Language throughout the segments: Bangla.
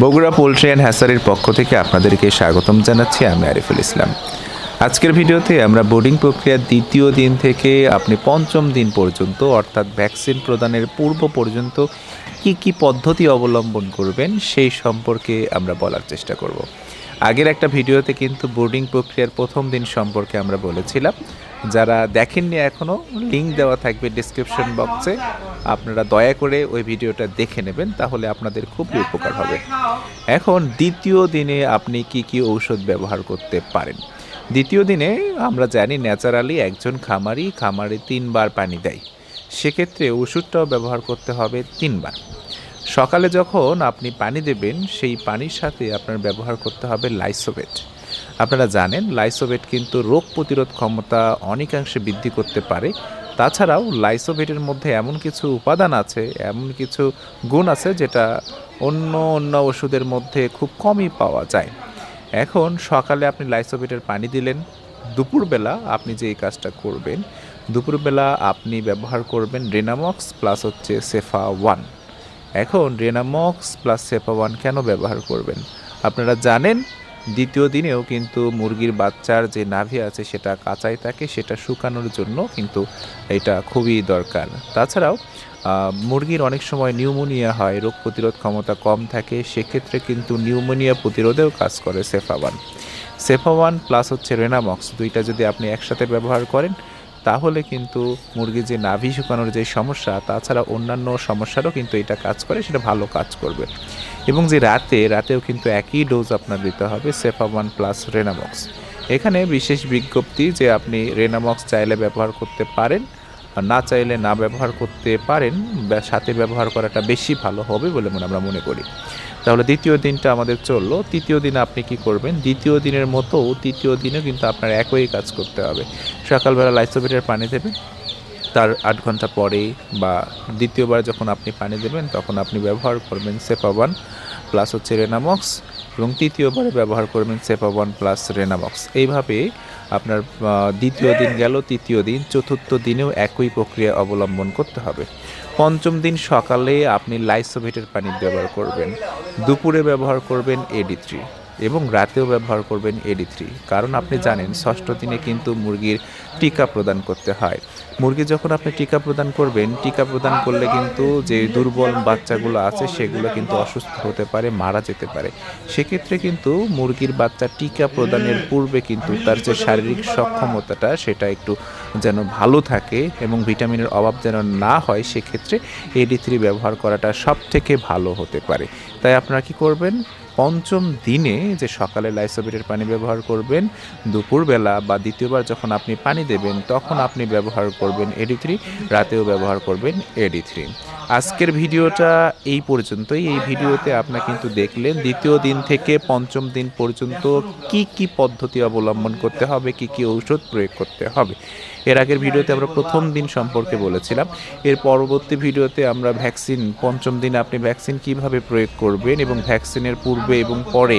বগুড়া পোল্ট্রি অ্যান্ড হ্যাচারির পক্ষ থেকে আপনাদেরকে স্বাগতম জানাচ্ছি। আমি আরিফুল ইসলাম। আজকের ভিডিওতে আমরা বোর্ডিং প্রক্রিয়ার দ্বিতীয় দিন থেকে আপনি পঞ্চম দিন পর্যন্ত অর্থাৎ ভ্যাকসিন প্রদানের পূর্ব পর্যন্ত কি পদ্ধতি অবলম্বন করবেন সেই সম্পর্কে আমরা বলার চেষ্টা করব। আগের একটা ভিডিওতে কিন্তু বোর্ডিং প্রক্রিয়ার প্রথম দিন সম্পর্কে আমরা বলেছিলাম। যারা দেখেননি এখনও, লিঙ্ক দেওয়া থাকবে ডেসক্রিপশন বক্সে, আপনারা দয়া করে ওই ভিডিওটা দেখে নেবেন, তাহলে আপনাদের খুবই উপকার হবে। এখন দ্বিতীয় দিনে আপনি কি ঔষধ ব্যবহার করতে পারেন। দ্বিতীয় দিনে আমরা জানি ন্যাচারালি একজন খামারি 3 বার পানি দেয়, সেক্ষেত্রে ওষুধটাও ব্যবহার করতে হবে 3 বার। সকালে যখন আপনি পানি দেবেন সেই পানির সাথে আপনার ব্যবহার করতে হবে লাইসোভেট। আপনারা জানেন লাইসোভেট কিন্তু রোগ প্রতিরোধ ক্ষমতা অনেকাংশে বৃদ্ধি করতে পারে। তাছাড়াও লাইসোভেটের মধ্যে এমন কিছু উপাদান আছে, এমন কিছু গুণ আছে যেটা অন্য ওষুধের মধ্যে খুব কমই পাওয়া যায়। এখন সকালে আপনি লাইসোভেটের পানি দিলেন, দুপুরবেলা আপনি যে এই কাজটা করবেন, দুপুরবেলা আপনি ব্যবহার করবেন রেনামক্স প্লাস সেফা-1। এখন রেনামক্স প্লাস সেফা-1 কেন ব্যবহার করবেন? আপনারা জানেন দ্বিতীয় দিনেও কিন্তু মুরগির বাচ্চার যে নাভি আছে সেটা কাঁচাই থাকে, সেটা শুকানোর জন্য কিন্তু এটা খুবই দরকার। তাছাড়াও মুরগির অনেক সময় নিউমোনিয়া হয়, রোগ প্রতিরোধ ক্ষমতা কম থাকে, সেক্ষেত্রে কিন্তু নিউমোনিয়া প্রতিরোধেও কাজ করে সেফা-1 প্লাস রেনামক্স, দুইটা যদি আপনি একসাথে ব্যবহার করেন তাহলে কিন্তু মুরগির যে নাভি শুকানোর যে সমস্যা, তাছাড়া অন্যান্য সমস্যারও কিন্তু এটা কাজ করে, সেটা ভালো কাজ করবে। এবং যে রাতেও কিন্তু একই ডোজ আপনার দিতে হবে, সেফা-1 প্লাস রেনামক্স। এখানে বিশেষ বিজ্ঞপ্তি যে আপনি রেনামক্স চাইলে ব্যবহার করতে পারেন, আর না চাইলে না ব্যবহার করতে পারেন, সাথে ব্যবহার করাটা বেশি ভালো হবে বলে আমরা মনে করি। তাহলে দ্বিতীয় দিনটা আমাদের চললো। তৃতীয় দিনে আপনি কি করবেন? দ্বিতীয় দিনের মতো তৃতীয় দিনে কিন্তু আপনার একই কাজ করতে হবে। সকালবেলা লাইসোভেটের পানি দেবেন, তার 8 ঘন্টা পরে বা দ্বিতীয়বার যখন আপনি পানি দেবেন তখন আপনি ব্যবহার করবেন সেফা-1 প্লাস রেনামক্স, এবং তৃতীয়বারে ব্যবহার করবেন সেফা-1 প্লাস রেনামক্স। এইভাবে আপনার দ্বিতীয় দিন গেল, তৃতীয় দিন, চতুর্থ দিনেও একই প্রক্রিয়া অবলম্বন করতে হবে। পঞ্চম দিন সকালে আপনি লাইসোভেটের পানি ব্যবহার করবেন, দুপুরে ব্যবহার করবেন AD3 এবং রাতেও ব্যবহার করবেন AD3। কারণ আপনি জানেন ষষ্ঠ দিনে কিন্তু মুরগির টিকা প্রদান করতে হয়। মুরগি যখন আপনি টিকা প্রদান করবেন, টিকা প্রদান করলে কিন্তু যে দুর্বল বাচ্চাগুলো আছে সেগুলো কিন্তু অসুস্থ হতে পারে, মারা যেতে পারে। সেক্ষেত্রে কিন্তু মুরগির বাচ্চা টিকা প্রদানের পূর্বে কিন্তু তার যে শারীরিক সক্ষমতাটা সেটা একটু যেন ভালো থাকে এবং ভিটামিনের অভাব যেন না হয়, সেক্ষেত্রে AD3 ব্যবহার করাটা সব থেকে ভালো হতে পারে। তাই আপনারা কি করবেন? পঞ্চম দিনে যে সকালে লাইসোভেটের পানি ব্যবহার করবেন, দুপুরবেলা বা দ্বিতীয়বার যখন আপনি পানি দেবেন তখন আপনি ব্যবহার করবেন AD3, রাতেও ব্যবহার করবেন AD3। আজকের ভিডিওটা এই পর্যন্তই। এই ভিডিওতে আপনারা কিন্তু দেখলেন দ্বিতীয় দিন থেকে পঞ্চম দিন পর্যন্ত কি পদ্ধতি অবলম্বন করতে হবে, কি ঔষধ প্রয়োগ করতে হবে। এর আগের ভিডিওতে আমরা প্রথম দিন সম্পর্কে বলেছিলাম। এর পরবর্তী ভিডিওতে আমরা ভ্যাকসিন, পঞ্চম দিনে আপনি ভ্যাকসিন কিভাবে প্রয়োগ করবেন এবং ভ্যাকসিনের পূর্বে এবং পরে,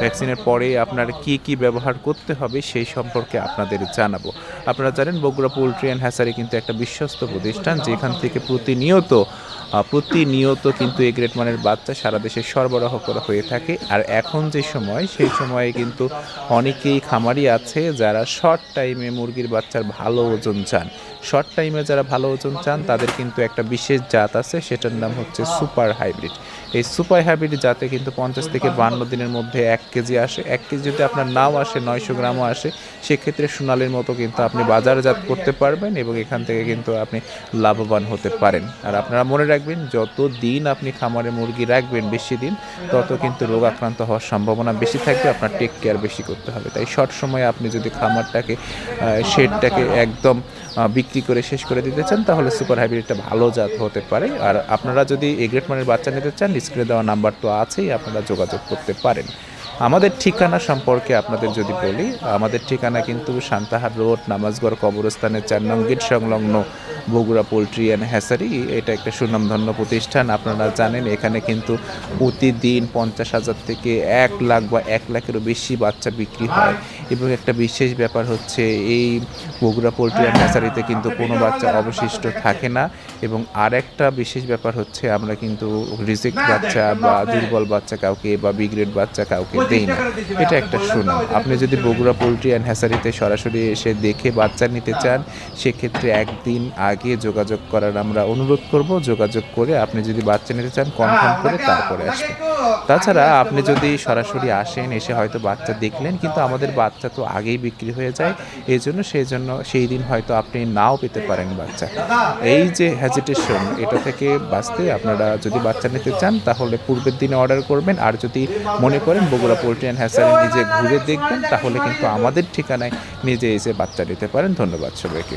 ভ্যাকসিনের পরে আপনার কি ব্যবহার করতে হবে সেই সম্পর্কে আপনাদের জানাবো। আপনারা জানেন বগুড়া পোল্ট্রি অ্যান্ড হ্যাচারি কিন্তু একটা বিশ্বস্ত প্রতিষ্ঠান, যেখান থেকে প্রতিনিয়ত কিন্তু এ গ্রেড মানের বাচ্চা সারা দেশে সরবরাহ করা হয়ে থাকে। আর এখন যে সময়, সেই সময়ে কিন্তু অনেকেই খামারি আছে যারা শর্ট টাইমে মুরগির বাচ্চার ভালো ওজন চান। শর্ট টাইমে যারা ভালো ওজন চান তাদের কিন্তু একটা বিশেষ জাত আছে, সেটার নাম হচ্ছে সুপার হাইব্রিড। এই সুপার হাইব্রিড জাতে কিন্তু 50 থেকে 52 দিনের মধ্যে 1 কেজি আসে। 1 কেজি যদি আপনার নাও আসে, 900 গ্রামও আসে, সেক্ষেত্রে সোনালির মতো কিন্তু আপনি বাজারজাত করতে পারবেন এবং এখান থেকে কিন্তু আপনি লাভবান হতে পারেন। আর আপনারা মনে রাখবেন, যত দিন আপনি খামারে মুরগি রাখবেন বেশি দিন, তত কিন্তু রোগ আক্রান্ত হওয়ার সম্ভাবনা বেশি থাকবে, আপনার টেক কেয়ার বেশি করতে হবে। তাই শর্ট সময়ে আপনি যদি খামারটাকে, শেডটাকে একদম বিক্রি করে শেষ করে দিতে চান, তাহলে সুপার হাইব্রিডটা ভালো জাত হতে পারে। আর আপনারা যদি এ গ্রেড মানের বাচ্চা নিতে চান, স্ক্রিনে দেওয়া নাম্বার তো আছেই, আপনারা যোগাযোগ করতে পারেন। আমাদের ঠিকানা সম্পর্কে আপনাদের যদি বলি, আমাদের ঠিকানা কিন্তু সান্তাহার রোড, নামাজগড় কবরস্থানের 4 নং গেট সংলগ্ন বগুড়া পোলট্রি অ্যান্ড হ্যাচারি। এটা একটা সুনামধন্য প্রতিষ্ঠান। আপনারা জানেন এখানে কিন্তু প্রতিদিন 50,000 থেকে 1 লাখ বা 1 লাখেরও বেশি বাচ্চা বিক্রি হয়। এবং একটা বিশেষ ব্যাপার হচ্ছে এই বগুড়া পোলট্রি অ্যান্ড হ্যাচারিতে কিন্তু কোনো বাচ্চা অবশিষ্ট থাকে না। এবং আরেকটা বিশেষ ব্যাপার হচ্ছে আমরা কিন্তু রিজেক্ট বাচ্চা বা দুর্বল বাচ্চা কাউকে বা বিগ্রেড বাচ্চা কাউকে দেই না। এটা একটা সুনাম। আপনি যদি বগুড়া পোলট্রি অ্যান্ড হ্যাচারিতে সরাসরি এসে দেখে বাচ্চা নিতে চান, সেক্ষেত্রে একদিন আগে যোগাযোগ করার আমরা অনুরোধ করব। যোগাযোগ করে আপনি যদি বাচ্চা নিতে চান কনফার্ম করে তারপরে আসবেন। তাছাড়া আপনি যদি সরাসরি আসেন, এসে হয়তো বাচ্চা দেখলেন কিন্তু আমাদের বাচ্চা তো আগেই বিক্রি হয়ে যায়, সেই দিন হয়তো আপনি নাও পেতে পারেন বাচ্চা। এই যে হেজিটেশন, এটা থেকে বাঁচতে আপনারা যদি বাচ্চা নিতে চান তাহলে পূর্বের দিনে অর্ডার করবেন। আর যদি মনে করেন বগুড়া পোলট্রি অ্যান্ড হ্যাচারি নিজে ঘুরে দেখবেন, তাহলে কিন্তু আমাদের ঠিকানায় নিজে এসে বাচ্চা নিতে পারেন। ধন্যবাদ সবাইকে।